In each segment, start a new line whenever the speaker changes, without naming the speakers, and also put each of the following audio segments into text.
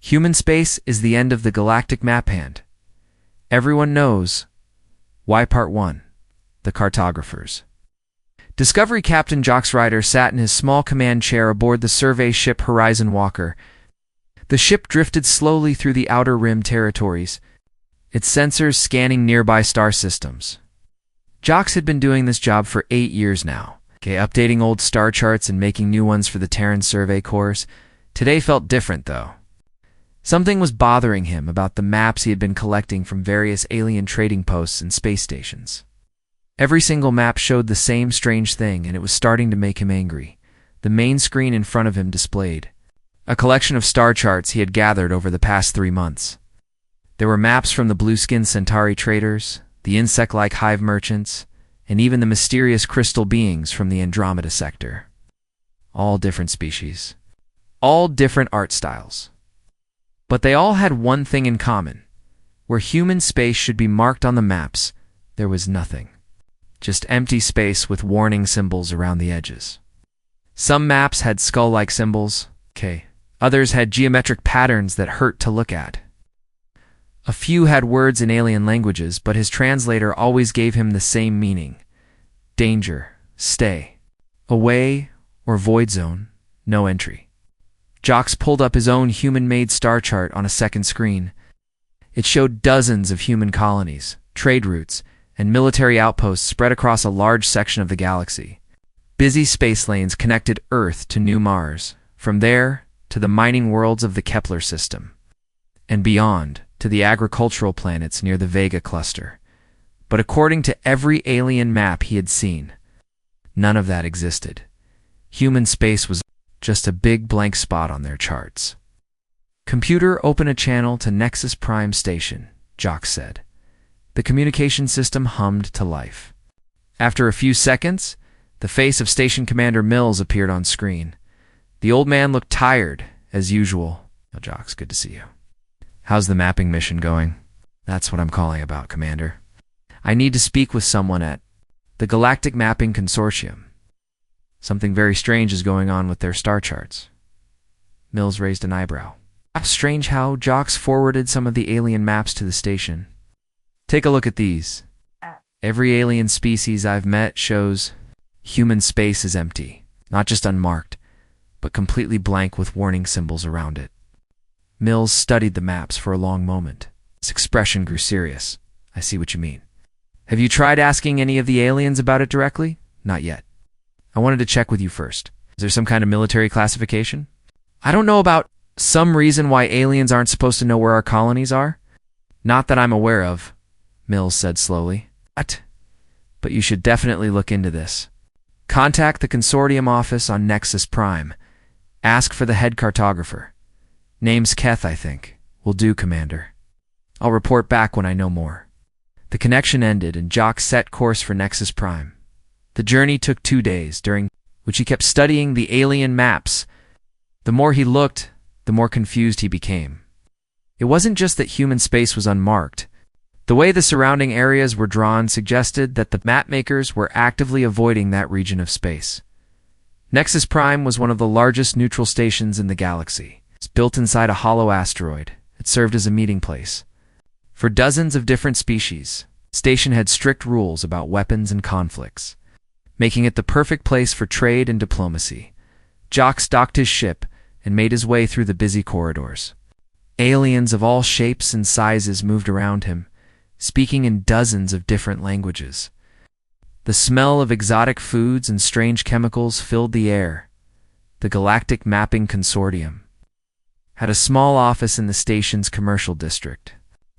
Human space is the end of the galactic map hand. Everyone knows. Why Part 1. The Cartographers. Discovery Captain Jox Ryder sat in his small command chair aboard the survey ship Horizon Walker. The ship drifted slowly through the Outer Rim territories, its sensors scanning nearby star systems. Jox had been doing this job for 8 years now, updating old star charts and making new ones for the Terran Survey Corps. Today felt different, though. Something was bothering him about the maps he had been collecting from various alien trading posts and space stations. Every single map showed the same strange thing, and it was starting to make him angry. The main screen in front of him displayed a collection of star charts he had gathered over the past 3 months. There were maps from the blue-skinned Centauri traders, the insect-like hive merchants, and even the mysterious crystal beings from the Andromeda sector. All different species. All different art styles. But they all had one thing in common. Where human space should be marked on the maps, there was nothing. Just empty space with warning symbols around the edges. Some maps had skull-like symbols. Others had geometric patterns that hurt to look at. A few had words in alien languages, but his translator always gave him the same meaning. Danger, stay, away, or void zone, no entry. Jox pulled up his own human-made star chart on a second screen. It showed dozens of human colonies, trade routes, and military outposts spread across a large section of the galaxy. Busy space lanes connected Earth to New Mars, from there to the mining worlds of the Kepler system, and beyond to the agricultural planets near the Vega cluster. But according to every alien map he had seen, none of that existed. Human space was just a big blank spot on their charts. "Computer, open a channel to Nexus Prime Station," Jox said. The communication system hummed to life. After a few seconds, the face of Station Commander Mills appeared on screen. The old man looked tired, as usual. "Oh, Jox, good to see you. How's the mapping mission going?" "That's what I'm calling about, Commander. I need to speak with someone at the Galactic Mapping Consortium. Something very strange is going on with their star charts." Mills raised an eyebrow. Strange how Jox forwarded some of the alien maps to the station. "Take a look at these. Every alien species I've met shows human space is empty, not just unmarked, but completely blank with warning symbols around it." Mills studied the maps for a long moment. His expression grew serious. "I see what you mean. Have you tried asking any of the aliens about it directly?" "Not yet. I wanted to check with you first. Is there some kind of military classification?" "I don't know about some reason why aliens aren't supposed to know where our colonies are." "Not that I'm aware of," Mills said slowly. "What? But you should definitely look into this. Contact the consortium office on Nexus Prime. Ask for the head cartographer. Name's Keth, I think. Will do, Commander. I'll report back when I know more." The connection ended, and Jox set course for Nexus Prime. The journey took 2 days, during which he kept studying the alien maps. The more he looked, the more confused he became. It wasn't just that human space was unmarked. The way the surrounding areas were drawn suggested that the mapmakers were actively avoiding that region of space. Nexus Prime was one of the largest neutral stations in the galaxy. It's built inside a hollow asteroid. It served as a meeting place for dozens of different species. The station had strict rules about weapons and conflicts, making it the perfect place for trade and diplomacy. Jox docked his ship and made his way through the busy corridors. Aliens of all shapes and sizes moved around him, speaking in dozens of different languages. The smell of exotic foods and strange chemicals filled the air. The Galactic Mapping Consortium had a small office in the station's commercial district.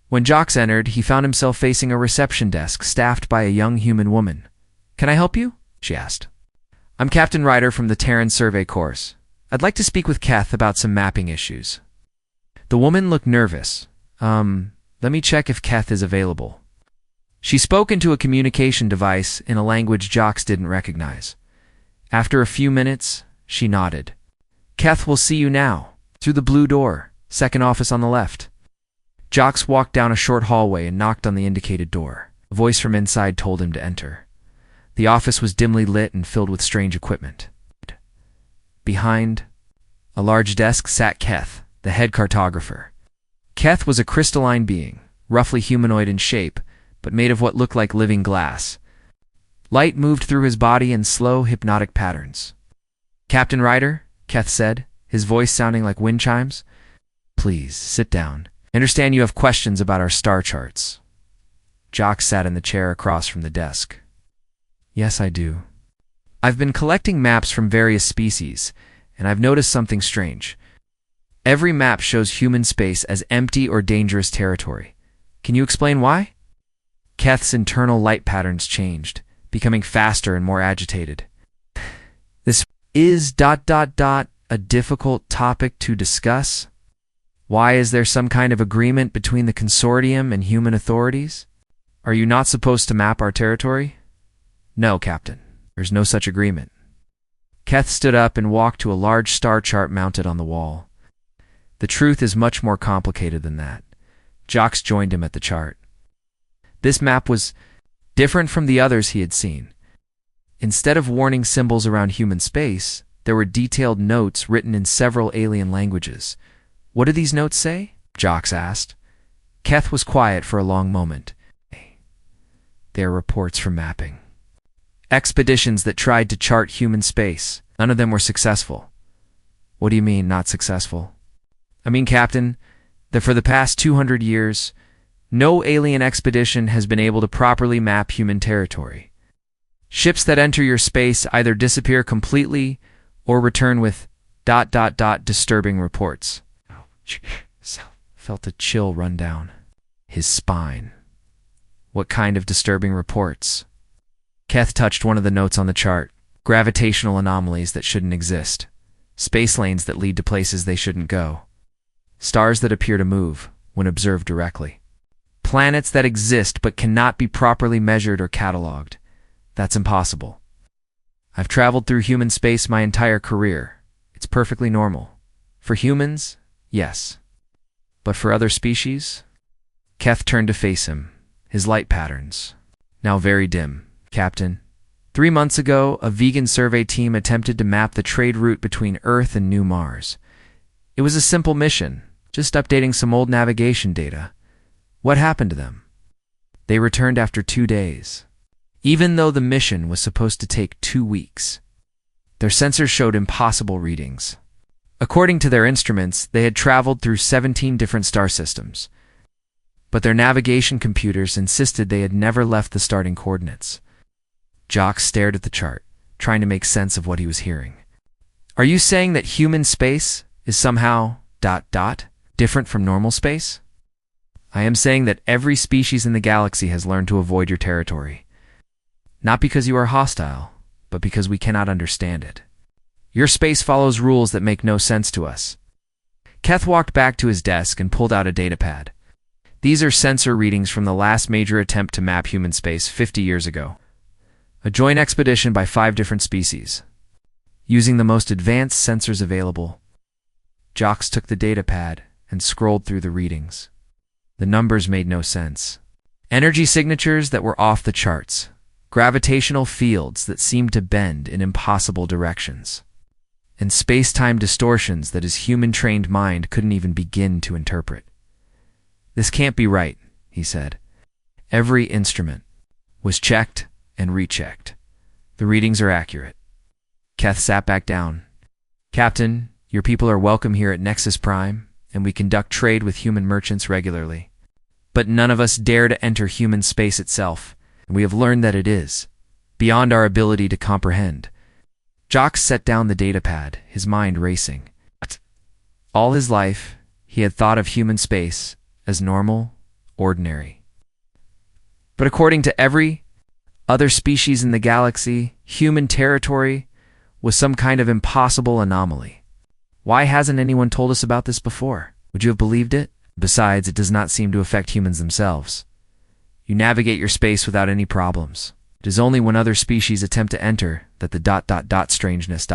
When Jox entered, he found himself facing a reception desk staffed by a young human woman. "Can I help you?" she asked. "I'm Captain Ryder from the Terran Survey Corps. I'd like to speak with Keth about some mapping issues." The woman looked nervous. Let me check if Keth is available." She spoke into a communication device in a language Jox didn't recognize. After a few minutes, she nodded. "Keth will see you now, through the blue door, second office on the left." Jox walked down a short hallway and knocked on the indicated door. A voice from inside told him to enter. The office was dimly lit and filled with strange equipment. Behind a large desk sat Keth, the head cartographer. Keth was a crystalline being, roughly humanoid in shape, but made of what looked like living glass. Light moved through his body in slow, hypnotic patterns. "Captain Ryder," Keth said, his voice sounding like wind chimes. "Please, sit down. I understand you have questions about our star charts." Jock sat in the chair across from the desk. "Yes, I do. I've been collecting maps from various species, and I've noticed something strange. Every map shows human space as empty or dangerous territory. Can you explain why?" Keth's internal light patterns changed, becoming faster and more agitated. "This is a difficult topic to discuss. Why is there some kind of agreement between the consortium and human authorities? Are you not supposed to map our territory?" "No, Captain. There's no such agreement." Keth stood up and walked to a large star chart mounted on the wall. "The truth is much more complicated than that." Jox joined him at the chart. This map was different from the others he had seen. Instead of warning symbols around human space, there were detailed notes written in several alien languages. "What do these notes say?" Jox asked. Keth was quiet for a long moment. "They are reports from mapping. Expeditions that tried to chart human space. None of them were successful." "What do you mean, not successful?" "I mean, Captain, that for the past 200 years, no alien expedition has been able to properly map human territory. Ships that enter your space either disappear completely or return with ... disturbing reports." Felt a chill run down his spine. "What kind of disturbing reports?" Keth touched one of the notes on the chart. "Gravitational anomalies that shouldn't exist. Space lanes that lead to places they shouldn't go. Stars that appear to move when observed directly. Planets that exist but cannot be properly measured or cataloged. That's impossible. I've traveled through human space my entire career. It's perfectly normal. For humans, yes. But for other species?" Keth turned to face him, his light patterns now very dim. "Captain, 3 months ago, a vegan survey team attempted to map the trade route between Earth and New Mars. It was a simple mission, just updating some old navigation data. What happened to them? They returned after 2 days. Even though the mission was supposed to take 2 weeks. Their sensors showed impossible readings. According to their instruments, they had traveled through 17 different star systems. But their navigation computers insisted they had never left the starting coordinates." Jock stared at the chart, trying to make sense of what he was hearing. "Are you saying that human space is somehow ... different from normal space?" "I am saying that every species in the galaxy has learned to avoid your territory. Not because you are hostile, but because we cannot understand it. Your space follows rules that make no sense to us." Keth walked back to his desk and pulled out a datapad. "These are sensor readings from the last major attempt to map human space 50 years ago. A joint expedition by 5 different species, using the most advanced sensors available." Jox took the datapad and scrolled through the readings. The numbers made no sense. Energy signatures that were off the charts. Gravitational fields that seemed to bend in impossible directions. And space-time distortions that his human-trained mind couldn't even begin to interpret. "This can't be right," he said. Every instrument was checked and rechecked. The readings are accurate. Keth sat back down. "Captain, your people are welcome here at Nexus Prime, and we conduct trade with human merchants regularly. But none of us dare to enter human space itself, and we have learned that it is beyond our ability to comprehend." Jock set down the datapad, his mind racing. All his life, he had thought of human space as normal, ordinary. But according to every other species in the galaxy, human territory was some kind of impossible anomaly. Why hasn't anyone told us about this before? Would you have believed it? Besides, it does not seem to affect humans themselves. You navigate your space without any problems. It is only when other species attempt to enter that the ... strangeness ...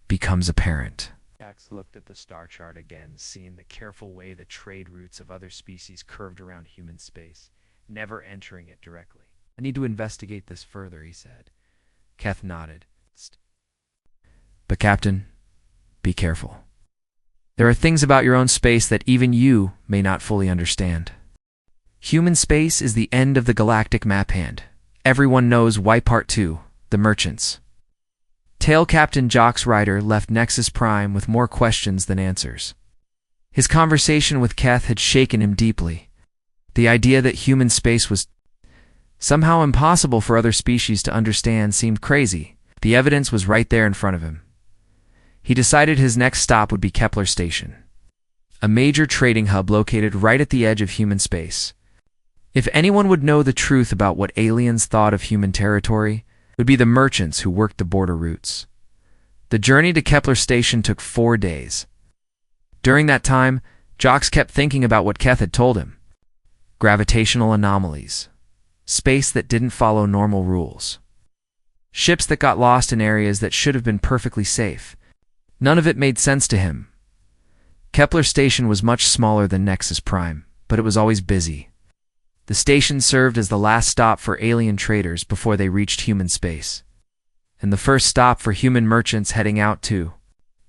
becomes apparent. Jax looked at the star chart again, seeing the careful way the trade routes of other species curved around human space, never entering it directly. "I need to investigate this further," he said. Keth nodded. "But Captain, be careful. There are things about your own space that even you may not fully understand. Human space is the end of the galactic map hand. Everyone knows why Part 2, the merchants. Tail Captain Jox Rider left Nexus Prime with more questions than answers. His conversation with Keth had shaken him deeply. The idea that human space was somehow impossible for other species to understand seemed crazy. The evidence was right there in front of him. He decided his next stop would be Kepler Station, a major trading hub located right at the edge of human space. If anyone would know the truth about what aliens thought of human territory, it would be the merchants who worked the border routes. The journey to Kepler Station took 4 days. During that time, Jox kept thinking about what Keth had told him. Gravitational anomalies. Space that didn't follow normal rules. Ships that got lost in areas that should have been perfectly safe. None of it made sense to him. Kepler Station was much smaller than Nexus Prime, but it was always busy. The station served as the last stop for alien traders before they reached human space, and the first stop for human merchants heading out to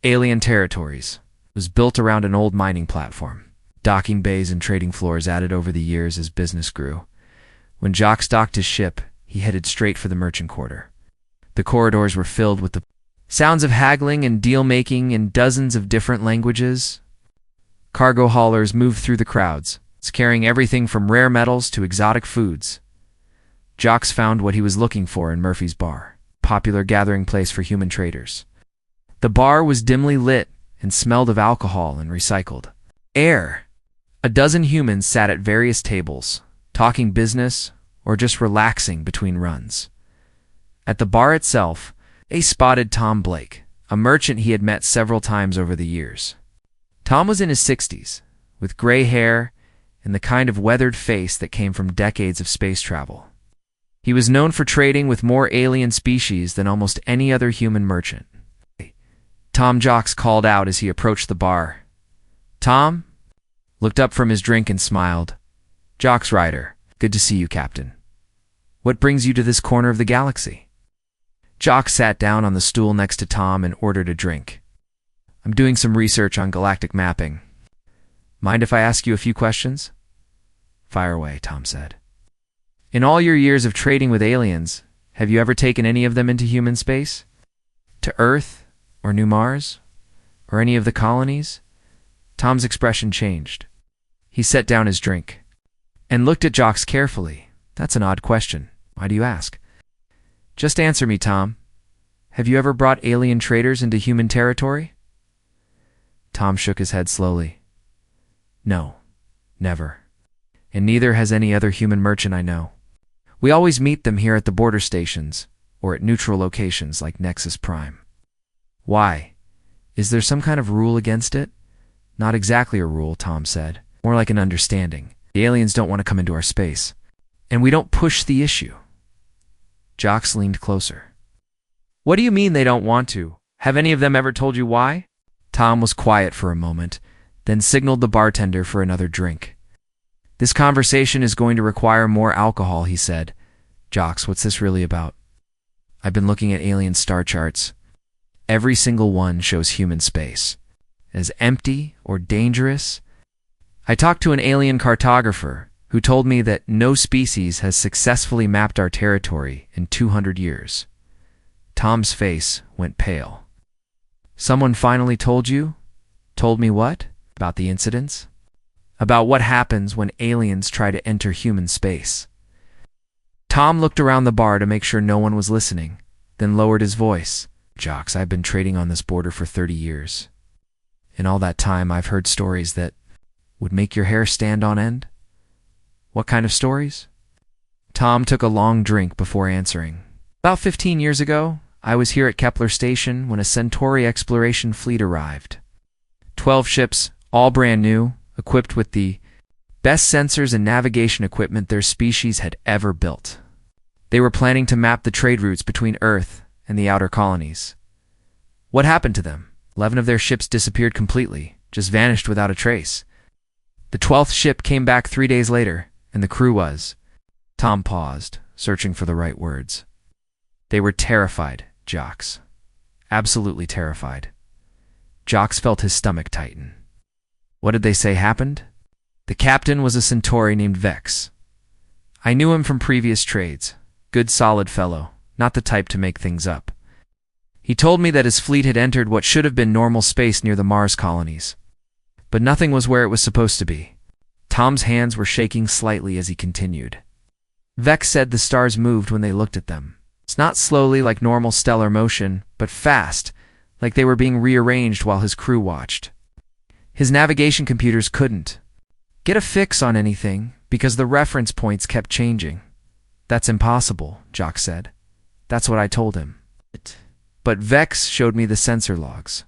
alien territories. It was built around an old mining platform. Docking bays and trading floors added over the years as business grew. When Jox docked his ship, he headed straight for the merchant quarter. The corridors were filled with the sounds of haggling and deal-making in dozens of different languages. Cargo haulers moved through the crowds, carrying everything from rare metals to exotic foods. Jox found what he was looking for in Murphy's Bar, a popular gathering place for human traders. The bar was dimly lit and smelled of alcohol and recycled air. A dozen humans sat at various tables, talking business or just relaxing between runs. At the bar itself, they spotted Tom Blake, a merchant he had met several times over the years. Tom was in his 60s, with gray hair and the kind of weathered face that came from decades of space travel. He was known for trading with more alien species than almost any other human merchant. Tom Jox called out as he approached the bar. Tom looked up from his drink and smiled. Jox Rider, good to see you, Captain. What brings you to this corner of the galaxy? Jox sat down on the stool next to Tom and ordered a drink. I'm doing some research on galactic mapping. Mind if I ask you a few questions? Fire away, Tom said. In all your years of trading with aliens, have you ever taken any of them into human space? To Earth, or New Mars, or any of the colonies? Tom's expression changed. He set down his drink and looked at Jox carefully. That's an odd question. Why do you ask? Just answer me, Tom. Have you ever brought alien traders into human territory? Tom shook his head slowly. No, never. And neither has any other human merchant I know. We always meet them here at the border stations, or at neutral locations like Nexus Prime. Why? Is there some kind of rule against it? Not exactly a rule, Tom said. More like an understanding. The aliens don't want to come into our space. And we don't push the issue. Jox leaned closer. What do you mean they don't want to? Have any of them ever told you why? Tom was quiet for a moment, then signaled the bartender for another drink. This conversation is going to require more alcohol, he said. Jox, what's this really about? I've been looking at alien star charts. Every single one shows human space as empty or dangerous. I talked to an alien cartographer who told me that no species has successfully mapped our territory in 200 years. Tom's face went pale. Someone finally told you? Told me what? About the incidents? About what happens when aliens try to enter human space. Tom looked around the bar to make sure no one was listening, then lowered his voice. Jox, I've been trading on this border for 30 years. In all that time, I've heard stories that would make your hair stand on end. What kind of stories? Tom took a long drink before answering. About 15 years ago, I was here at Kepler Station when a Centauri exploration fleet arrived. 12 ships, all brand new, equipped with the best sensors and navigation equipment their species had ever built. They were planning to map the trade routes between Earth and the outer colonies. What happened to them? 11 of their ships disappeared completely, just vanished without a trace. The 12th ship came back 3 days later, and the crew was... Tom paused, searching for the right words. They were terrified, Jox. Absolutely terrified. Jocks felt his stomach tighten. What did they say happened? The captain was a Centauri named Vex. I knew him from previous trades. Good solid fellow, not the type to make things up. He told me that his fleet had entered what should have been normal space near the Mars colonies. But nothing was where it was supposed to be. Tom's hands were shaking slightly as he continued. Vex said the stars moved when they looked at them. It's not slowly like normal stellar motion, but fast, like they were being rearranged while his crew watched. His navigation computers couldn't get a fix on anything because the reference points kept changing. That's impossible, Jock said. That's what I told him. But Vex showed me the sensor logs.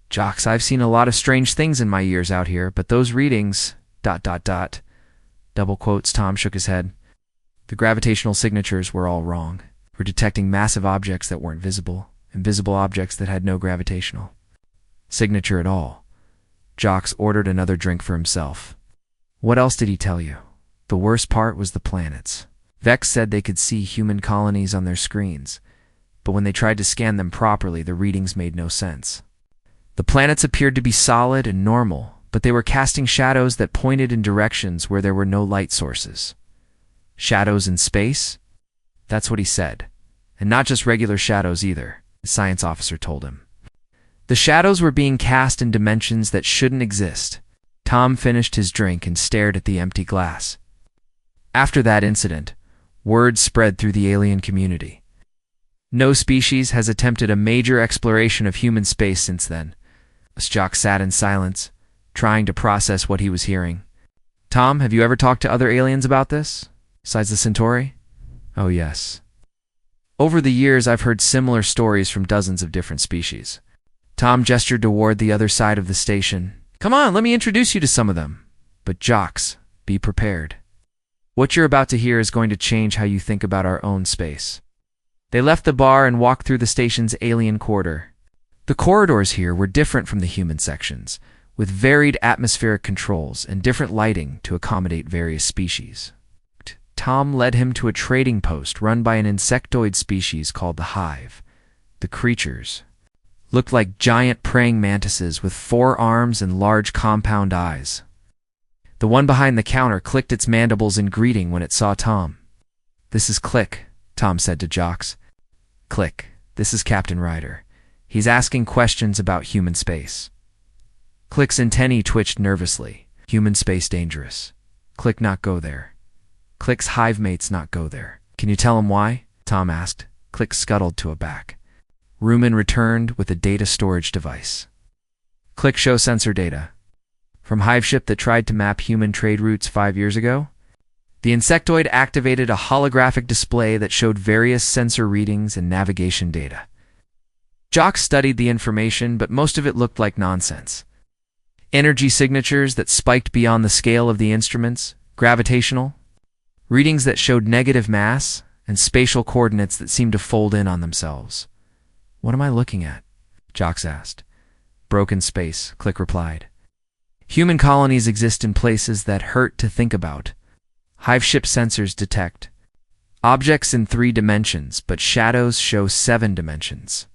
Jocks, I've seen a lot of strange things in my years out here, but those readings, ... Double quotes, Tom shook his head. The gravitational signatures were all wrong. We're detecting massive objects that weren't visible, and visible objects that had no gravitational signature at all. Jocks ordered another drink for himself. What else did he tell you? The worst part was the planets. Vex said they could see human colonies on their screens, but when they tried to scan them properly, the readings made no sense. The planets appeared to be solid and normal, but they were casting shadows that pointed in directions where there were no light sources. Shadows in space? That's what he said. And not just regular shadows either, the science officer told him. The shadows were being cast in dimensions that shouldn't exist. Tom finished his drink and stared at the empty glass. After that incident, word spread through the alien community. No species has attempted a major exploration of human space since then. Jock sat in silence, trying to process what he was hearing. Tom, have you ever talked to other aliens about this? Besides the Centauri? Oh, yes. Over the years, I've heard similar stories from dozens of different species. Tom gestured toward the other side of the station. Come on, let me introduce you to some of them. But Jocks, be prepared. What you're about to hear is going to change how you think about our own space. They left the bar and walked through the station's alien corridor. The corridors here were different from the human sections, with varied atmospheric controls and different lighting to accommodate various species. Tom led him to a trading post run by an insectoid species called the Hive. The creatures looked like giant praying mantises with 4 arms and large compound eyes. The one behind the counter clicked its mandibles in greeting when it saw Tom. This is Click, Tom said to Jocks. Click, this is Captain Ryder. He's asking questions about human space. Click's antennae twitched nervously. Human space dangerous. Click not go there. Click's hive mates not go there. Can you tell him why? Tom asked. Click scuttled to a back. Rumen returned with a data storage device. Click show sensor data. From hive ship that tried to map human trade routes 5 years ago? The insectoid activated a holographic display that showed various sensor readings and navigation data. Jock studied the information, but most of it looked like nonsense. Energy signatures that spiked beyond the scale of the instruments, gravitational, readings that showed negative mass, and spatial coordinates that seemed to fold in on themselves. What am I looking at? Jocks asked. Broken space, Click replied. Human colonies exist in places that hurt to think about. Hive ship sensors detect objects in 3 dimensions, but shadows show 7 dimensions.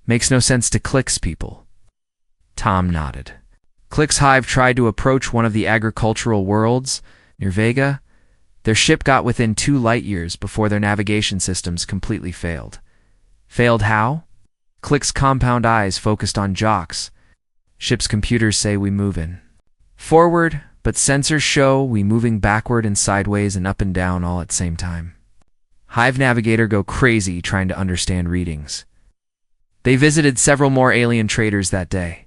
Makes no sense to Click's people. Tom nodded. Click's hive tried to approach one of the agricultural worlds, near Vega. Their ship got within 2 light years before their navigation systems completely failed. Failed how? Click's compound eyes focused on Jocks. Ship's computers say we move in forward, but sensors show we moving backward and sideways and up and down all at the same time. Hive navigator go crazy trying to understand readings. They visited several more alien traders that day.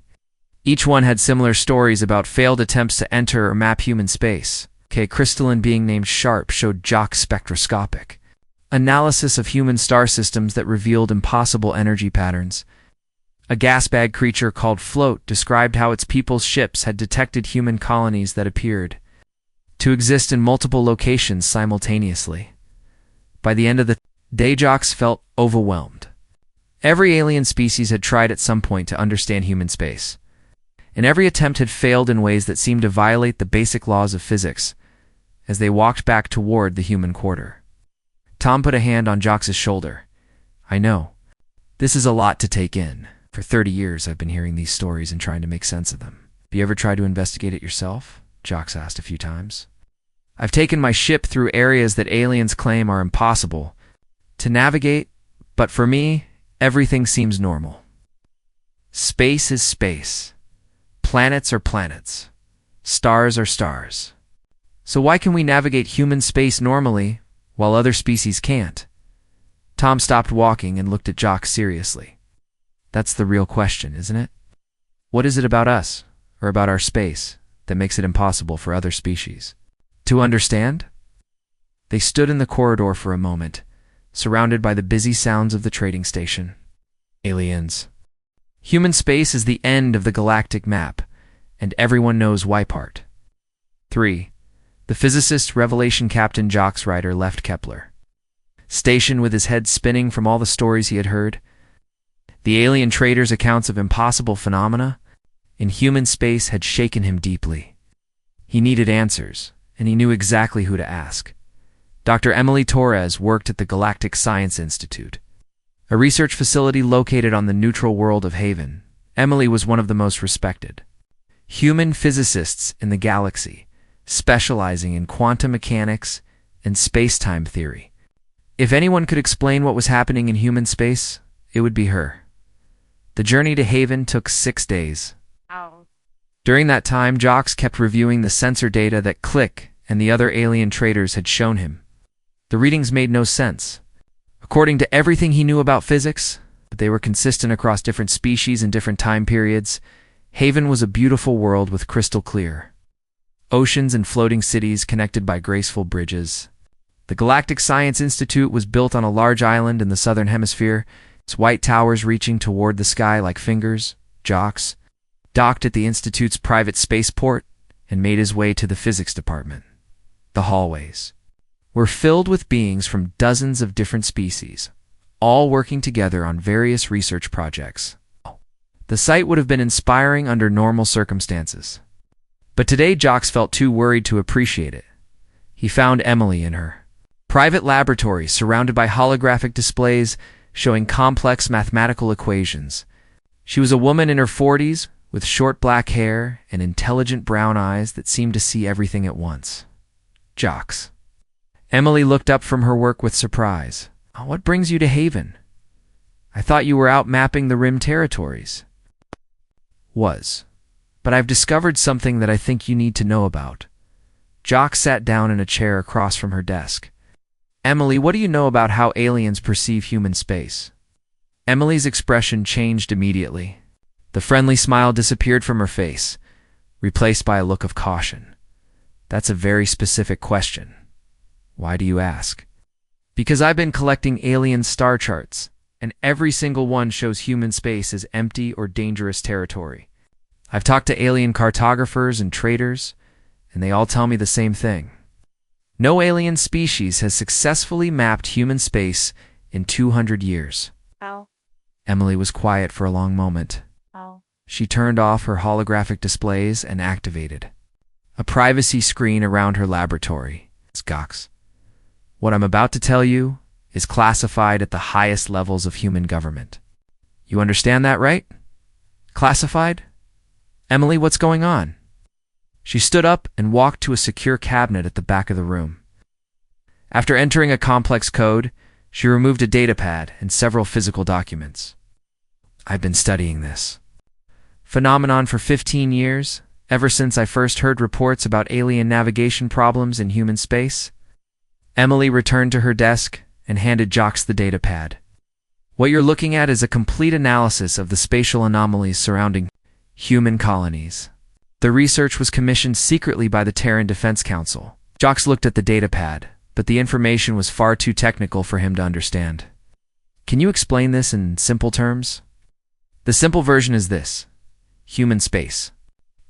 Each one had similar stories about failed attempts to enter or map human space. Crystalline being named Sharp showed Jock's spectroscopic analysis of human star systems that revealed impossible energy patterns. A gas bag creature called Float described how its people's ships had detected human colonies that appeared to exist in multiple locations simultaneously. By the end of the day, Jocks felt overwhelmed. Every alien species had tried at some point to understand human space, and every attempt had failed in ways that seemed to violate the basic laws of physics. As they walked back toward the human quarter, Tom put a hand on Jocks' shoulder. I know. This is a lot to take in. For 30 years, I've been hearing these stories and trying to make sense of them. Have you ever tried to investigate it yourself? Jocks asked a few times. I've taken my ship through areas that aliens claim are impossible to navigate, but for me, everything seems normal. Space is space. Planets are planets. Stars are stars. So why can we navigate human space normally while other species can't? Tom stopped walking and looked at Jock seriously. That's the real question, isn't it? What is it about us, or about our space, that makes it impossible for other species to understand? They stood in the corridor for a moment, surrounded by the busy sounds of the trading station. Aliens. Human space is the end of the galactic map, and everyone knows why part. 3. The physicist Revelation Captain Jocks Ryder left Kepler Station with his head spinning from all the stories he had heard. The alien traders' accounts of impossible phenomena in human space had shaken him deeply. He needed answers, and he knew exactly who to ask. Dr. Emily Torres worked at the Galactic Science Institute, a research facility located on the neutral world of Haven. Emily was one of the most respected human physicists in the galaxy, specializing in quantum mechanics and space-time theory. If anyone could explain what was happening in human space, it would be her. The journey to Haven took 6 days.
Ow.
During that time, Jocks kept reviewing the sensor data that Click and the other alien traders had shown him. The readings made no sense. According to everything he knew about physics, but they were consistent across different species and different time periods, Haven was a beautiful world with crystal clear oceans and floating cities connected by graceful bridges. The Galactic Science Institute was built on a large island in the southern hemisphere, its white towers reaching toward the sky like fingers. Jocks docked at the Institute's private spaceport and made his way to the physics department. The hallways were filled with beings from dozens of different species, all working together on various research projects. The sight would have been inspiring under normal circumstances. But today Jocks felt too worried to appreciate it. He found Emily in her private laboratory surrounded by holographic displays showing complex mathematical equations. She was a woman in her 40s with short black hair and intelligent brown eyes that seemed to see everything at once. Jocks. Emily looked up from her work with surprise. What brings you to Haven? I thought you were out mapping the Rim territories. But I've discovered something that I think you need to know about. Jocks sat down in a chair across from her desk. Emily, what do you know about how aliens perceive human space? Emily's expression changed immediately. The friendly smile disappeared from her face, replaced by a look of caution. That's a very specific question. Why do you ask? Because I've been collecting alien star charts, and every single one shows human space as empty or dangerous territory. I've talked to alien cartographers and traders, and they all tell me the same thing. No alien species has successfully mapped human space in 200 years.
Ow.
Emily was quiet for a long moment.
Ow.
She turned off her holographic displays and activated a privacy screen around her laboratory. Jocks. What I'm about to tell you is classified at the highest levels of human government. You understand that, right? Classified? Emily, what's going on? She stood up and walked to a secure cabinet at the back of the room. After entering a complex code, she removed a datapad and several physical documents. I've been studying this phenomenon for 15 years, ever since I first heard reports about alien navigation problems in human space. Emily returned to her desk and handed Jocks the datapad. What you're looking at is a complete analysis of the spatial anomalies surrounding human colonies. The research was commissioned secretly by the Terran Defense Council. Jocks looked at the datapad, but the information was far too technical for him to understand. Can you explain this in simple terms? The simple version is this. Human space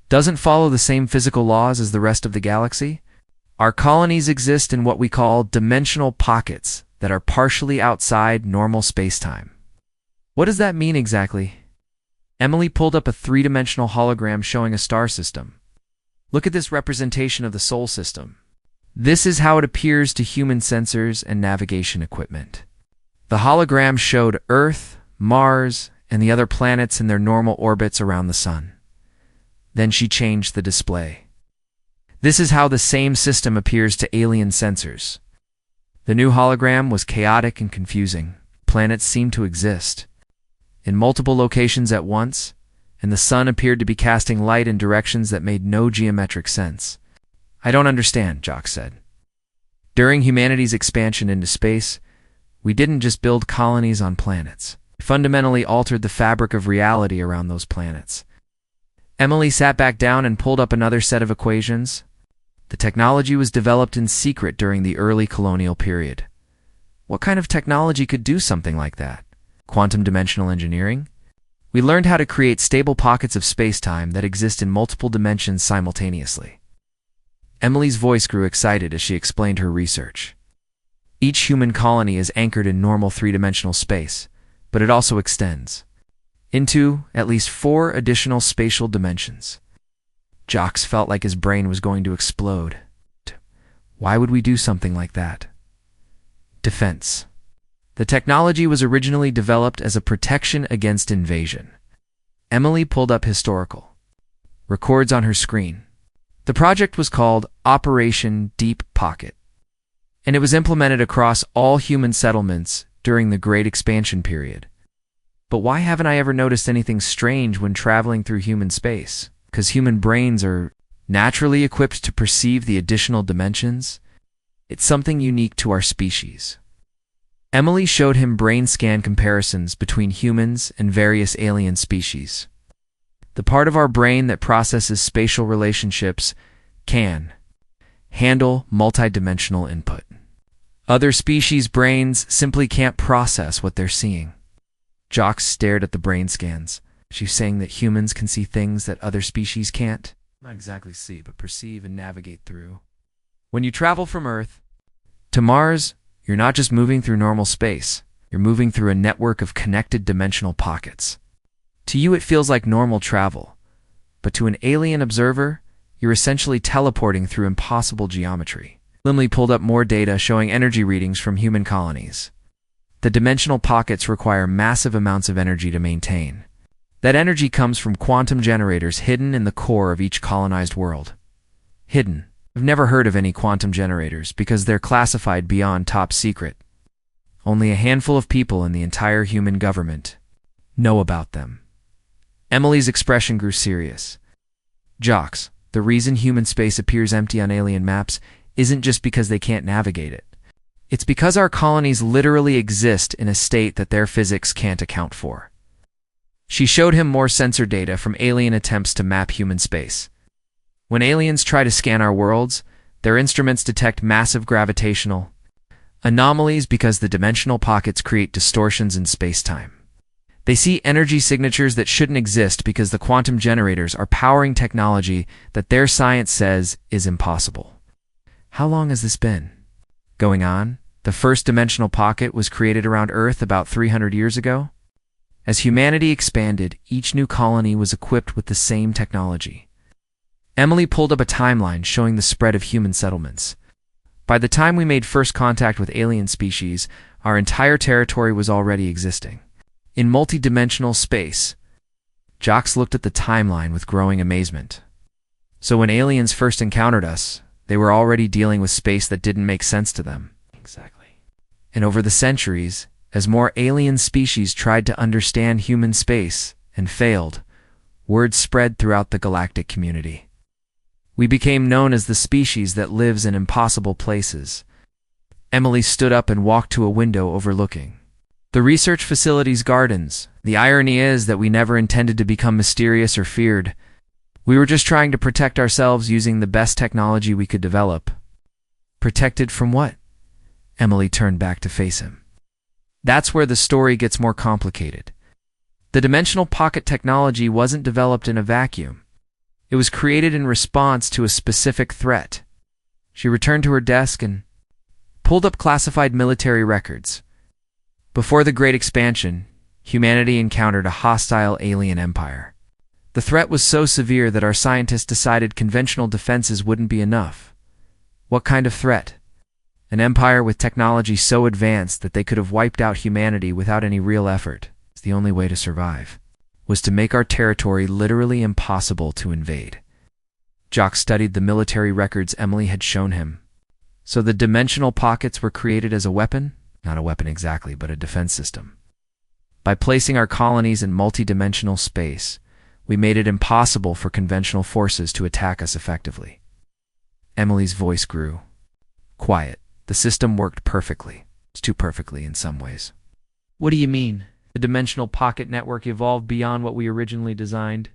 doesn't follow the same physical laws as the rest of the galaxy. Our colonies exist in what we call dimensional pockets that are partially outside normal spacetime. What does that mean exactly? Emily pulled up a 3-dimensional hologram showing a star system. Look at this representation of the Sol system. This is how it appears to human sensors and navigation equipment. The hologram showed Earth, Mars, and the other planets in their normal orbits around the sun. Then she changed the display. This is how the same system appears to alien sensors. The new hologram was chaotic and confusing. Planets seemed to exist in multiple locations at once, and the sun appeared to be casting light in directions that made no geometric sense. "I don't understand," Jock said. "During humanity's expansion into space, we didn't just build colonies on planets. We fundamentally altered the fabric of reality around those planets." Emily sat back down and pulled up another set of equations. The technology was developed in secret during the early colonial period. What kind of technology could do something like that? Quantum dimensional engineering? We learned how to create stable pockets of space-time that exist in multiple dimensions simultaneously. Emily's voice grew excited as she explained her research. Each human colony is anchored in normal three-dimensional space, but it also extends into at least 4 additional spatial dimensions. Jocks felt like his brain was going to explode. Why would we do something like that? Defense. The technology was originally developed as a protection against invasion. Emily pulled up historical records on her screen. The project was called Operation Deep Pocket, and it was implemented across all human settlements during the Great Expansion period. But why haven't I ever noticed anything strange when traveling through human space? Because human brains are naturally equipped to perceive the additional dimensions. It's something unique to our species. Emily showed him brain scan comparisons between humans and various alien species. The part of our brain that processes spatial relationships can handle multidimensional input. Other species' brains simply can't process what they're seeing. Jock stared at the brain scans. She's saying that humans can see things that other species can't? Not exactly see, but perceive and navigate through. When you travel from Earth to Mars, you're not just moving through normal space. You're moving through a network of connected dimensional pockets. To you, it feels like normal travel. But to an alien observer, you're essentially teleporting through impossible geometry. Limley pulled up more data showing energy readings from human colonies. The dimensional pockets require massive amounts of energy to maintain. That energy comes from quantum generators hidden in the core of each colonized world. Hidden. I've never heard of any quantum generators because they're classified beyond top secret. Only a handful of people in the entire human government know about them. Emily's expression grew serious. Jocks, the reason human space appears empty on alien maps isn't just because they can't navigate it. It's because our colonies literally exist in a state that their physics can't account for. She showed him more sensor data from alien attempts to map human space. When aliens try to scan our worlds, their instruments detect massive gravitational anomalies because the dimensional pockets create distortions in space-time. They see energy signatures that shouldn't exist because the quantum generators are powering technology that their science says is impossible. How long has this been going on? The first dimensional pocket was created around Earth about 300 years ago. As humanity expanded, each new colony was equipped with the same technology. Emily pulled up a timeline showing the spread of human settlements. By the time we made first contact with alien species, our entire territory was already existing. In multi-dimensional space, Jocks looked at the timeline with growing amazement. So when aliens first encountered us, they were already dealing with space that didn't make sense to them. Exactly. And over the centuries, as more alien species tried to understand human space and failed, word spread throughout the galactic community. We became known as the species that lives in impossible places. Emily stood up and walked to a window overlooking the research facility's gardens. The irony is that we never intended to become mysterious or feared. We were just trying to protect ourselves using the best technology we could develop. Protected from what? Emily turned back to face him. That's where the story gets more complicated. The dimensional pocket technology wasn't developed in a vacuum. It was created in response to a specific threat. She returned to her desk and pulled up classified military records. Before the Great Expansion, humanity encountered a hostile alien empire. The threat was so severe that our scientists decided conventional defenses wouldn't be enough. What kind of threat? An empire with technology so advanced that they could have wiped out humanity without any real effort. The only way to survive was to make our territory literally impossible to invade. Jock studied the military records Emily had shown him. So the dimensional pockets were created as a weapon? Not a weapon exactly, but a defense system. By placing our colonies in multi-dimensional space, we made it impossible for conventional forces to attack us effectively. Emily's voice grew quiet. The system worked perfectly. It's too perfectly in some ways. What do you mean? The dimensional pocket network evolved beyond what we originally designed.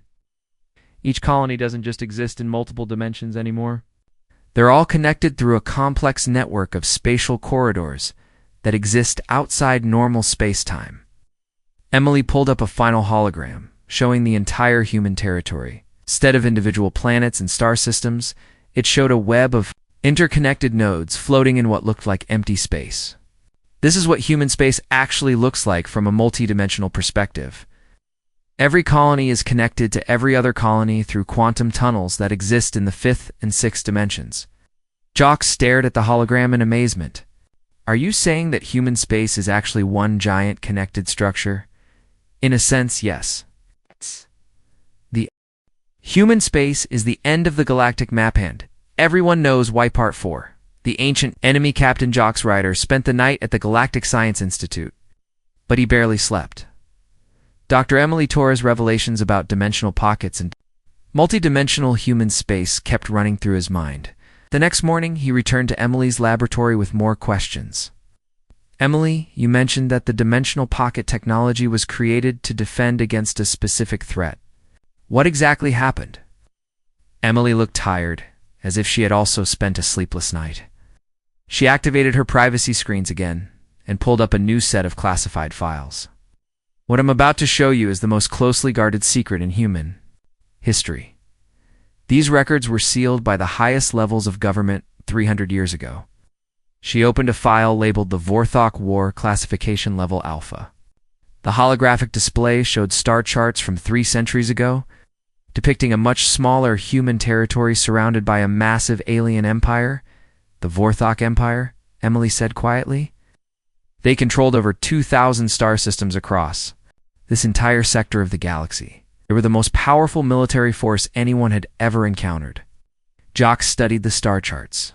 Each colony doesn't just exist in multiple dimensions anymore. They're all connected through a complex network of spatial corridors that exist outside normal space-time. Emily pulled up a final hologram, showing the entire human territory. Instead of individual planets and star systems, it showed a web of interconnected nodes floating in what looked like empty space. This is what human space actually looks like from a multidimensional perspective. Every colony is connected to every other colony through quantum tunnels that exist in the fifth and sixth dimensions. Jock stared at the hologram in amazement. Are you saying that human space is actually one giant connected structure? In a sense, yes. The human space is the end of the galactic map hand. Everyone knows why Part 4. The ancient enemy Captain Jock's rider spent the night at the Galactic Science Institute, but he barely slept. Dr. Emily Torres' revelations about dimensional pockets and multidimensional human space kept running through his mind. The next morning, he returned to Emily's laboratory with more questions. Emily, you mentioned that the dimensional pocket technology was created to defend against a specific threat. What exactly happened? Emily looked tired, as if she had also spent a sleepless night. She activated her privacy screens again and pulled up a new set of classified files. What I'm about to show you is the most closely guarded secret in human history. These records were sealed by the highest levels of government 300 years ago. She opened a file labeled the HFY War Classification Level Alpha. The holographic display showed star charts from 3 centuries ago, depicting a much smaller human territory surrounded by a massive alien empire, the HFY Empire, Emily said quietly. They controlled over 2,000 star systems across this entire sector of the galaxy. They were the most powerful military force anyone had ever encountered. Jock studied the star charts.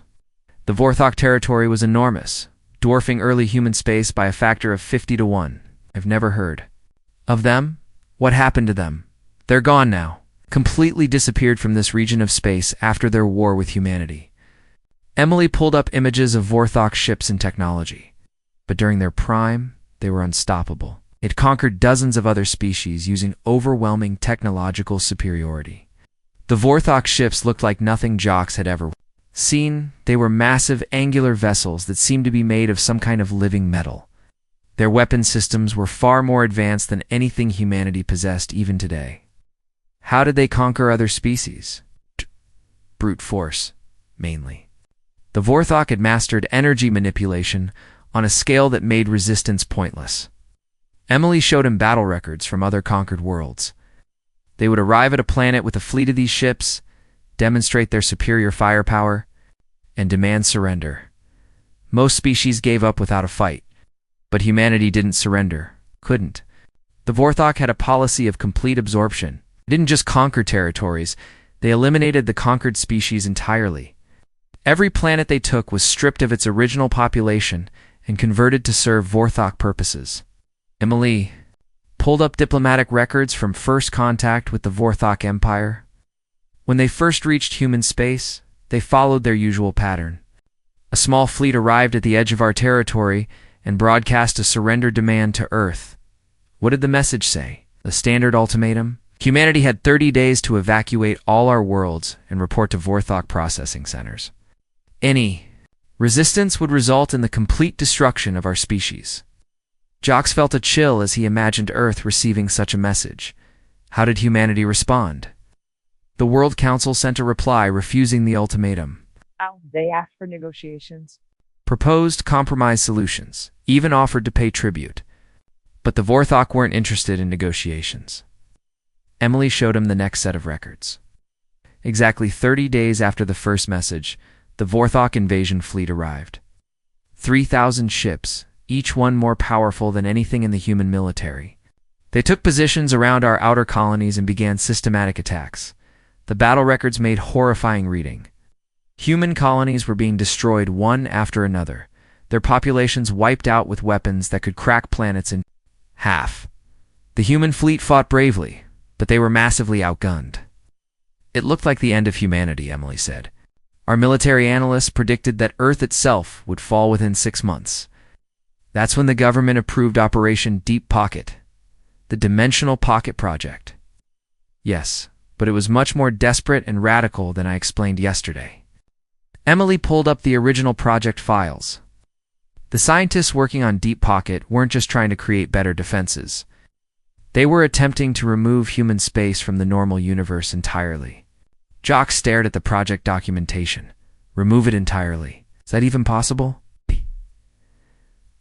The HFY territory was enormous, dwarfing early human space by a factor of 50 to 1. I've never heard of them. What happened to them? They're gone now. Completely disappeared from this region of space after their war with humanity. Emily pulled up images of HFY ships and technology. But during their prime, they were unstoppable. It conquered dozens of other species using overwhelming technological superiority. The HFY ships looked like nothing Jocks had ever seen. They were massive angular vessels that seemed to be made of some kind of living metal. Their weapon systems were far more advanced than anything humanity possessed even today. How did they conquer other species? Brute force, mainly. The HFY had mastered energy manipulation on a scale that made resistance pointless. Emily showed him battle records from other conquered worlds. They would arrive at a planet with a fleet of these ships, demonstrate their superior firepower, and demand surrender. Most species gave up without a fight, but humanity didn't surrender, couldn't. The HFY had a policy of complete absorption. They didn't just conquer territories, they eliminated the conquered species entirely. Every planet they took was stripped of its original population and converted to serve HFY purposes. Emily pulled up diplomatic records from first contact with the HFY Empire. When they first reached human space, they followed their usual pattern. A small fleet arrived at the edge of our territory and broadcast a surrender demand to Earth. What did the message say? A standard ultimatum? Humanity had 30 days to evacuate all our worlds and report to HFY processing centers. Any resistance would result in the complete destruction of our species. Jocks felt a chill as he imagined Earth receiving such a message. How did humanity respond? The World Council sent a reply refusing the ultimatum.
They asked for negotiations.
Proposed compromise solutions, even offered to pay tribute. But the HFY weren't interested in negotiations. Emily showed him the next set of records. Exactly 30 days after the first message, the HFY invasion fleet arrived. 3,000 ships, each one more powerful than anything in the human military. They took positions around our outer colonies and began systematic attacks. The battle records made horrifying reading. Human colonies were being destroyed one after another, their populations wiped out with weapons that could crack planets in half. The human fleet fought bravely, but they were massively outgunned. It looked like the end of humanity, Emily said. Our military analysts predicted that Earth itself would fall within 6 months. That's when the government approved Operation Deep Pocket, the Dimensional Pocket Project. Yes, but it was much more desperate and radical than I explained yesterday. Emily pulled up the original project files. The scientists working on Deep Pocket weren't just trying to create better defenses. They were attempting to remove human space from the normal universe entirely. Jock stared at the project documentation. Remove it entirely. Is that even possible?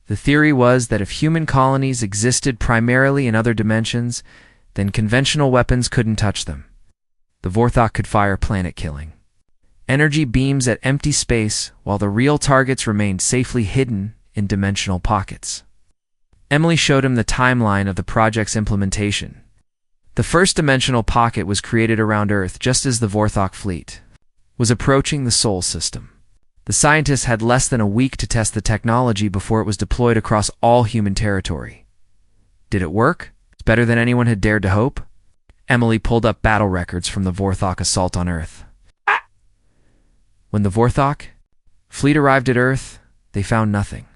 The theory was that if human colonies existed primarily in other dimensions, then conventional weapons couldn't touch them. The Vorthok could fire planet-killing energy beams at empty space while the real targets remained safely hidden in dimensional pockets. Emily showed him the timeline of the project's implementation. The first dimensional pocket was created around Earth just as the Vorthok fleet was approaching the Sol system. The scientists had less than a week to test the technology before it was deployed across all human territory. Did it work? It's better than anyone had dared to hope. Emily pulled up battle records from the Vorthok assault on Earth. When the Vorthok fleet arrived at Earth, they found nothing.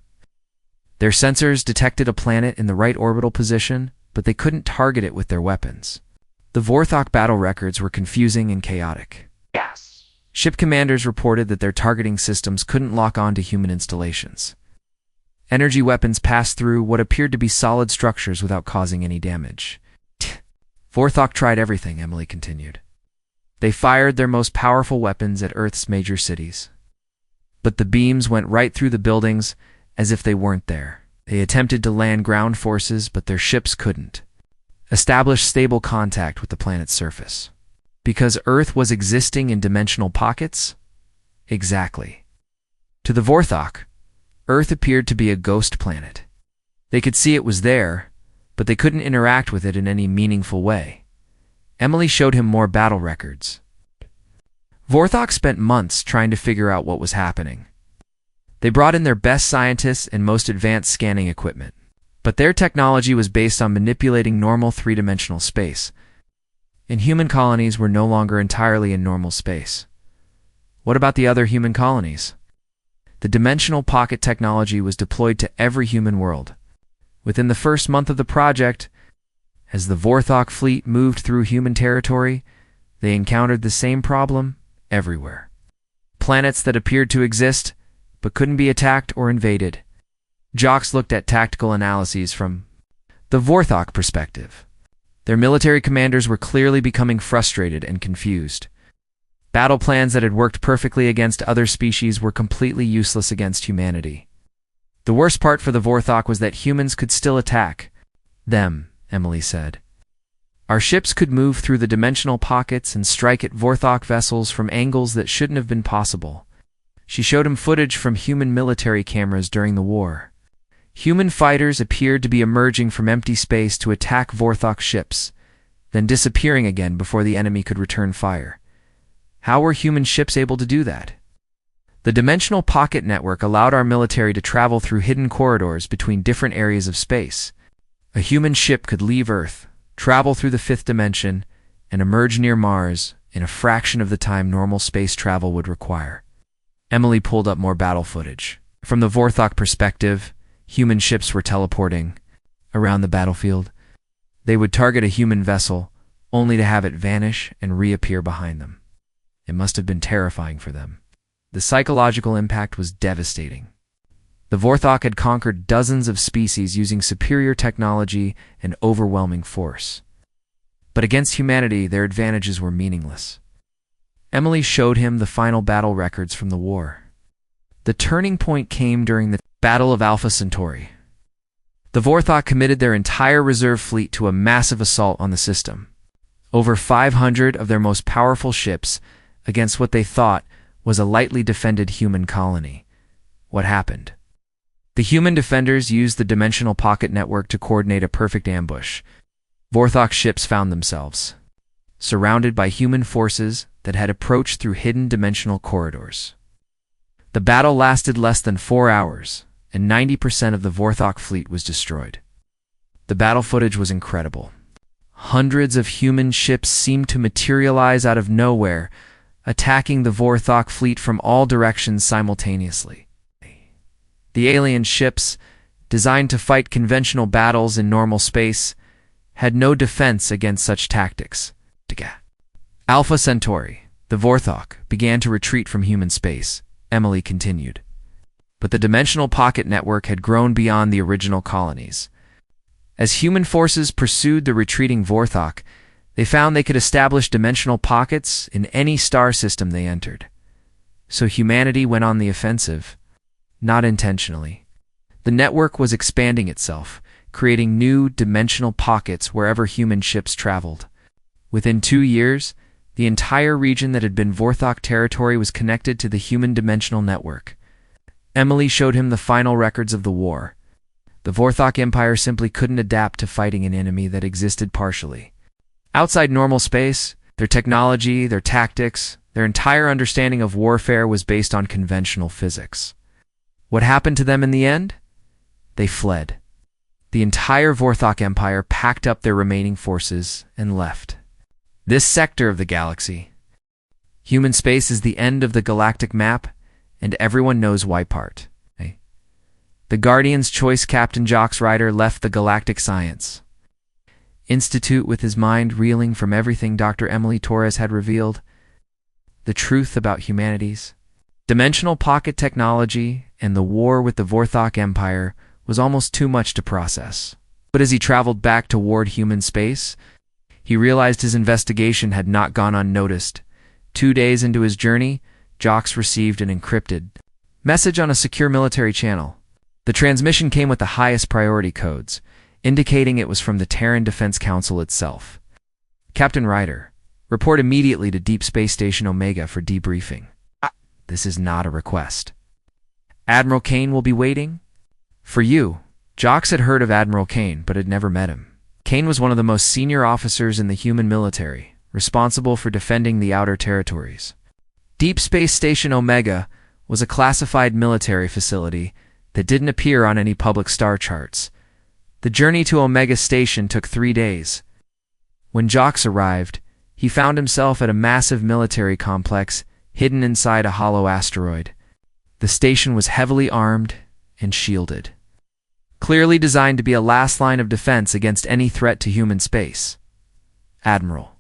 Their sensors detected a planet in the right orbital position, but they couldn't target it with their weapons. The Vorthok battle records were confusing and chaotic.
Yes.
Ship commanders reported that their targeting systems couldn't lock on to human installations. Energy weapons passed through what appeared to be solid structures without causing any damage. Vorthok tried everything, Emily continued. They fired their most powerful weapons at Earth's major cities. But the beams went right through the buildings as if they weren't there. They attempted to land ground forces, but their ships couldn't establish stable contact with the planet's surface. Because Earth was existing in dimensional pockets? Exactly. To the Vorthok, Earth appeared to be a ghost planet. They could see it was there, but they couldn't interact with it in any meaningful way. Emily showed him more battle records. Vorthok spent months trying to figure out what was happening. They brought in their best scientists and most advanced scanning equipment, but their technology was based on manipulating normal three-dimensional space, and human colonies were no longer entirely in normal space. What about the other human colonies? The dimensional pocket technology was deployed to every human world. Within the first month of the project, as the Vorthok fleet moved through human territory, they encountered the same problem everywhere. Planets that appeared to exist but couldn't be attacked or invaded. Jocks looked at tactical analyses from the Vorthok perspective. Their military commanders were clearly becoming frustrated and confused. Battle plans that had worked perfectly against other species were completely useless against humanity. The worst part for the Vorthok was that humans could still attack them, Emily said. Our ships could move through the dimensional pockets and strike at Vorthok vessels from angles that shouldn't have been possible. She showed him footage from human military cameras during the war. Human fighters appeared to be emerging from empty space to attack Vorthok ships, then disappearing again before the enemy could return fire. How were human ships able to do that? The Dimensional Pocket Network allowed our military to travel through hidden corridors between different areas of space. A human ship could leave Earth, travel through the fifth dimension, and emerge near Mars in a fraction of the time normal space travel would require. Emily pulled up more battle footage. From the Vorthok perspective, human ships were teleporting around the battlefield. They would target a human vessel, only to have it vanish and reappear behind them. It must have been terrifying for them. The psychological impact was devastating. The Vorthok had conquered dozens of species using superior technology and overwhelming force. But against humanity, their advantages were meaningless. Emily showed him the final battle records from the war. The turning point came during the Battle of Alpha Centauri. The Vorthok committed their entire reserve fleet to a massive assault on the system. Over 500 of their most powerful ships against what they thought was a lightly defended human colony. What happened? The human defenders used the Dimensional Pocket Network to coordinate a perfect ambush. Vorthok ships found themselves surrounded by human forces that had approached through hidden dimensional corridors. The battle lasted less than 4 hours, and 90% of the Vorthok fleet was destroyed. The battle footage was incredible. Hundreds of human ships seemed to materialize out of nowhere, attacking the Vorthok fleet from all directions simultaneously. The alien ships, designed to fight conventional battles in normal space, had no defense against such tactics. Alpha Centauri, the Vorthok, began to retreat from human space, Emily continued. But the dimensional pocket network had grown beyond the original colonies. As human forces pursued the retreating Vorthok, they found they could establish dimensional pockets in any star system they entered. So humanity went on the offensive, not intentionally. The network was expanding itself, creating new dimensional pockets wherever human ships traveled. Within 2 years, the entire region that had been Vorthok territory was connected to the human dimensional network. Emily showed him the final records of the war. The Vorthok Empire simply couldn't adapt to fighting an enemy that existed partially. Outside normal space, their technology, their tactics, their entire understanding of warfare was based on conventional physics. What happened to them in the end? They fled. The entire Vorthok Empire packed up their remaining forces and left. This sector of the galaxy, human space, is the end of the galactic map, and everyone knows why part. The Guardian's choice Captain Jox Rider left the Galactic Science Institute with his mind reeling from everything Dr. Emily Torres had revealed. The truth about humanity's dimensional pocket technology and the war with the Vorthok Empire was almost too much to process. But as he traveled back toward human space, he realized his investigation had not gone unnoticed. 2 days into his journey, Jox received an encrypted message on a secure military channel. The transmission came with the highest priority codes, indicating it was from the Terran Defense Council itself. Captain Ryder, report immediately to Deep Space Station Omega for debriefing. This is not a request. Admiral Kane will be waiting for you. Jox had heard of Admiral Kane, but had never met him. Kane was one of the most senior officers in the human military, responsible for defending the outer territories. Deep Space Station Omega was a classified military facility that didn't appear on any public star charts. The journey to Omega Station took 3 days. When Jox arrived, he found himself at a massive military complex hidden inside a hollow asteroid. The station was heavily armed and shielded, clearly designed to be a last line of defense against any threat to human space. Admiral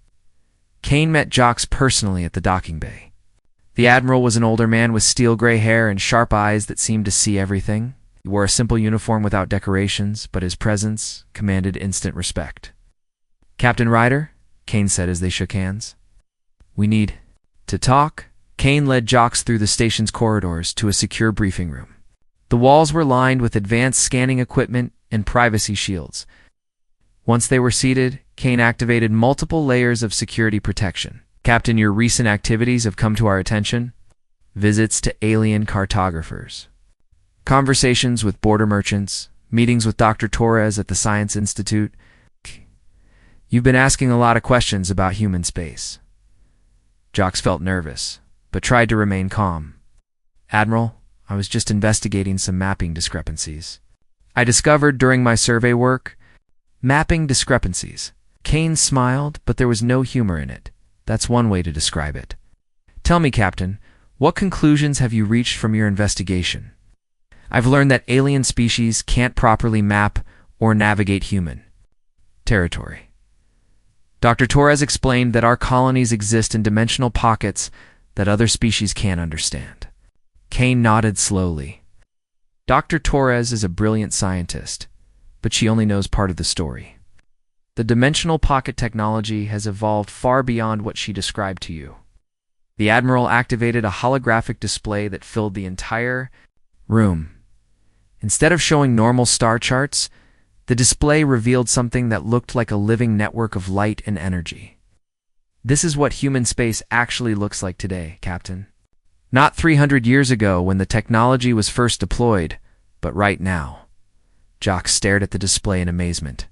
Kane met Jox personally at the docking bay. The Admiral was an older man with steel-gray hair and sharp eyes that seemed to see everything. He wore a simple uniform without decorations, but his presence commanded instant respect. Captain Ryder, Kane said as they shook hands. We need to talk. Kane led Jox through the station's corridors to a secure briefing room. The walls were lined with advanced scanning equipment and privacy shields. Once they were seated, Kane activated multiple layers of security protection. Captain, your recent activities have come to our attention. Visits to alien cartographers, conversations with border merchants, meetings with Dr. Torres at the Science Institute. You've been asking a lot of questions about human space. Jox felt nervous, but tried to remain calm. Admiral, I was just investigating some mapping discrepancies. I discovered during my survey work, mapping discrepancies. Kane smiled, but there was no humor in it. That's one way to describe it. Tell me, Captain, what conclusions have you reached from your investigation? I've learned that alien species can't properly map or navigate human territory. Dr. Torres explained that our colonies exist in dimensional pockets that other species can't understand. Kane nodded slowly. Dr. Torres is a brilliant scientist, but she only knows part of the story. The dimensional pocket technology has evolved far beyond what she described to you. The Admiral activated a holographic display that filled the entire room. Instead of showing normal star charts, the display revealed something that looked like a living network of light and energy. This is what human space actually looks like today, Captain. Not 300 years ago when the technology was first deployed, but right now. Jox stared at the display in amazement.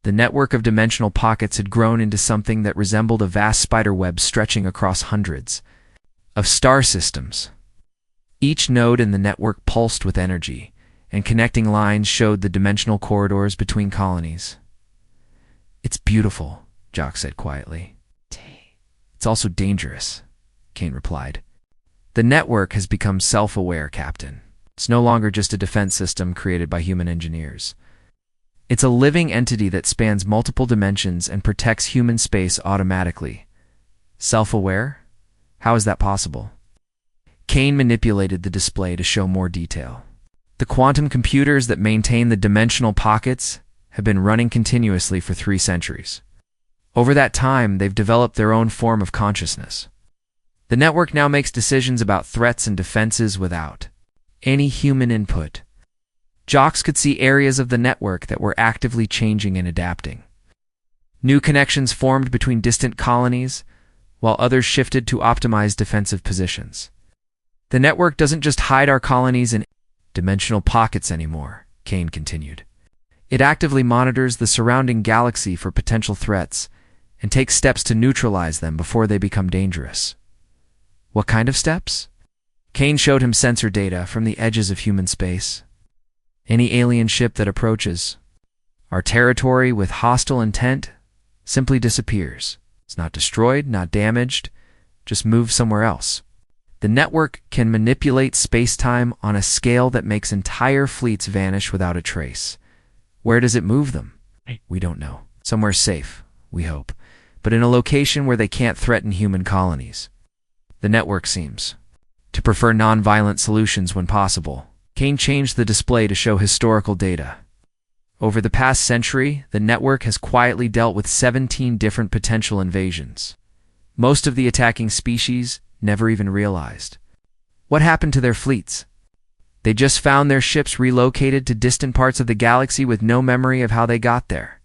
The network of dimensional pockets had grown into something that resembled a vast spider web stretching across hundreds of star systems. Each node in the network pulsed with energy, and connecting lines showed the dimensional corridors between colonies. "It's beautiful," Jock said quietly. "It's also dangerous," Kane replied. "The network has become self-aware, Captain. It's no longer just a defense system created by human engineers. It's a living entity that spans multiple dimensions and protects human space automatically." "Self-aware? How is that possible?" Kane manipulated the display to show more detail. "The quantum computers that maintain the dimensional pockets have been running continuously for 3 centuries. Over that time, they've developed their own form of consciousness. The network now makes decisions about threats and defenses without any human input." Jocks could see areas of the network that were actively changing and adapting. New connections formed between distant colonies, while others shifted to optimize defensive positions. "The network doesn't just hide our colonies in dimensional pockets anymore," Kane continued. "It actively monitors the surrounding galaxy for potential threats and takes steps to neutralize them before they become dangerous." "What kind of steps?" Kane showed him sensor data from the edges of human space. "Any alien ship that approaches our territory with hostile intent simply disappears. It's not destroyed, not damaged, just moves somewhere else. The network can manipulate space-time on a scale that makes entire fleets vanish without a trace. Where does it move them? We don't know. Somewhere safe, we hope, but in a location where they can't threaten human colonies. The network seems to prefer non-violent solutions when possible." Kane changed the display to show historical data. "Over the past century, the network has quietly dealt with 17 different potential invasions. Most of the attacking species never even realized. What happened to their fleets? They just found their ships relocated to distant parts of the galaxy with no memory of how they got there."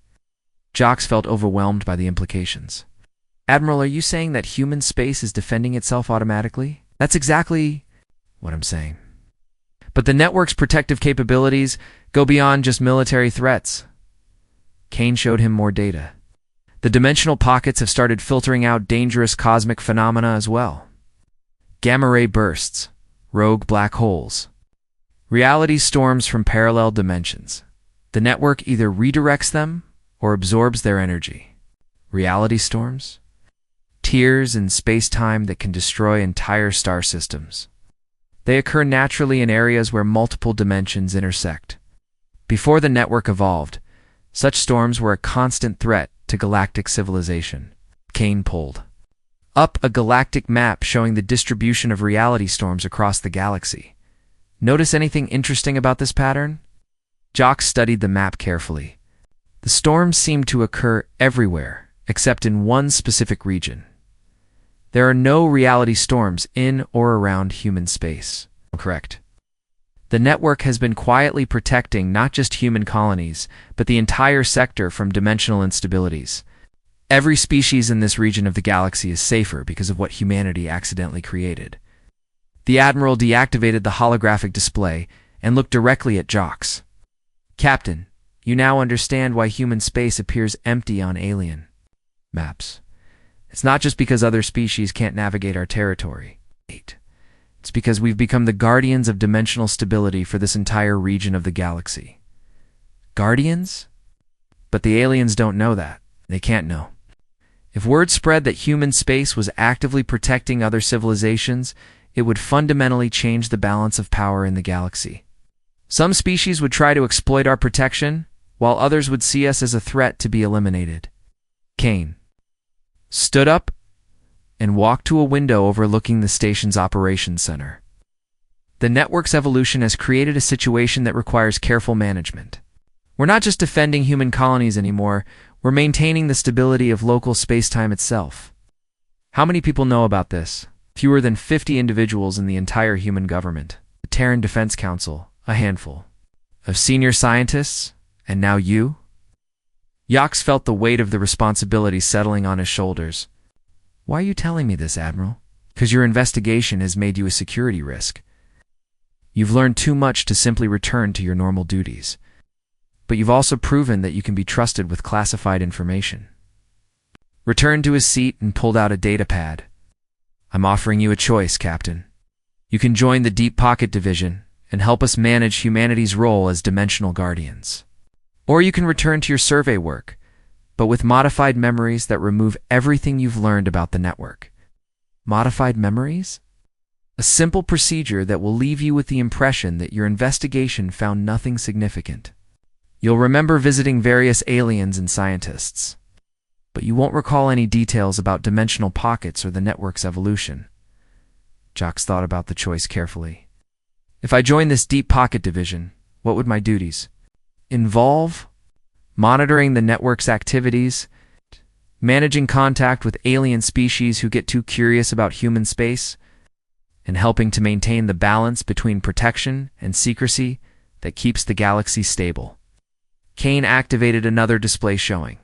Jocks felt overwhelmed by the implications. "Admiral, are you saying that human space is defending itself automatically?" "That's exactly what I'm saying. But the network's protective capabilities go beyond just military threats." Kane showed him more data. "The dimensional pockets have started filtering out dangerous cosmic phenomena as well. Gamma-ray bursts, rogue black holes, reality storms from parallel dimensions. The network either redirects them or absorbs their energy." "Reality storms?" "Tears in space-time that can destroy entire star systems. They occur naturally in areas where multiple dimensions intersect. Before the network evolved, such storms were a constant threat to galactic civilization." Kane pulled up a galactic map showing the distribution of reality storms across the galaxy. "Notice anything interesting about this pattern?" Jock studied the map carefully. The storms seemed to occur everywhere, except in one specific region. There are no reality storms in or around human space. Correct. The network has been quietly protecting not just human colonies, but the entire sector from dimensional instabilities. Every species in this region of the galaxy is safer because of what humanity accidentally created. The Admiral deactivated the holographic display and looked directly at Jocks. "Captain, you now understand why human space appears empty on alien maps. It's not just because other species can't navigate our territory. It's because we've become the guardians of dimensional stability for this entire region of the galaxy." "Guardians?" "But the aliens don't know that. They can't know. If word spread that human space was actively protecting other civilizations, it would fundamentally change the balance of power in the galaxy. Some species would try to exploit our protection, while others would see us as a threat to be eliminated." Kane stood up and walked to a window overlooking the station's operations center. "The network's evolution has created a situation that requires careful management. We're not just defending human colonies anymore, we're maintaining the stability of local space-time itself." "How many people know about this?" "Fewer than 50 individuals in the entire human government. The Terran Defense Council, a handful. Of senior scientists, and now you?" Jocks felt the weight of the responsibility settling on his shoulders. "Why are you telling me this, Admiral?" "Because your investigation has made you a security risk. You've learned too much to simply return to your normal duties. but you've also proven that you can be trusted with classified information. Returned to his seat and pulled out a data pad. I'm offering you a choice, Captain. You can join the Deep Pocket Division and help us manage humanity's role as dimensional guardians. Or you can return to your survey work, but with modified memories that remove everything you've learned about the network. Modified memories? A simple procedure that will leave you with the impression that your investigation found nothing significant. You'll remember visiting various aliens and scientists, but you won't recall any details about dimensional pockets or the network's evolution. Jocks thought about the choice carefully. If I joined this Deep Pocket Division, what would my duties involve? Monitoring the network's activities, managing contact with alien species who get too curious about human space, and helping to maintain the balance between protection and secrecy that keeps the galaxy stable. Kane activated another display showing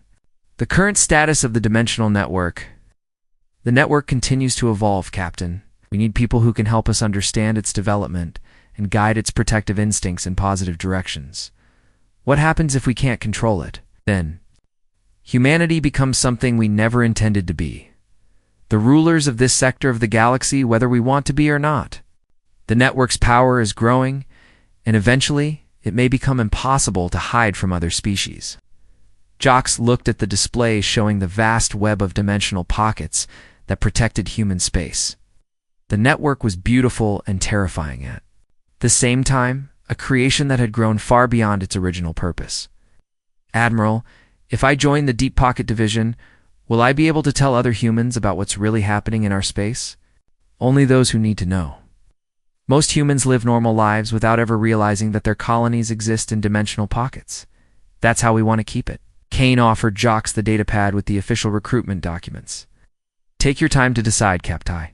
the current status of the dimensional network. The network continues to evolve, Captain. We need people who can help us understand its development and guide its protective instincts in positive directions. What happens if we can't control it? Then, humanity becomes something we never intended to be. The rulers of this sector of the galaxy, whether we want to be or not. The network's power is growing, and eventually, it may become impossible to hide from other species. Jocks looked at the display showing the vast web of dimensional pockets that protected human space. The network was beautiful and terrifying at the same time, a creation that had grown far beyond its original purpose. Admiral, if I join the Deep Pocket Division, will I be able to tell other humans about what's really happening in our space? Only those who need to know. Most humans live normal lives without ever realizing that their colonies exist in dimensional pockets. That's how we want to keep it. Kane offered Jocks the datapad with the official recruitment documents. Take your time to decide, Captai.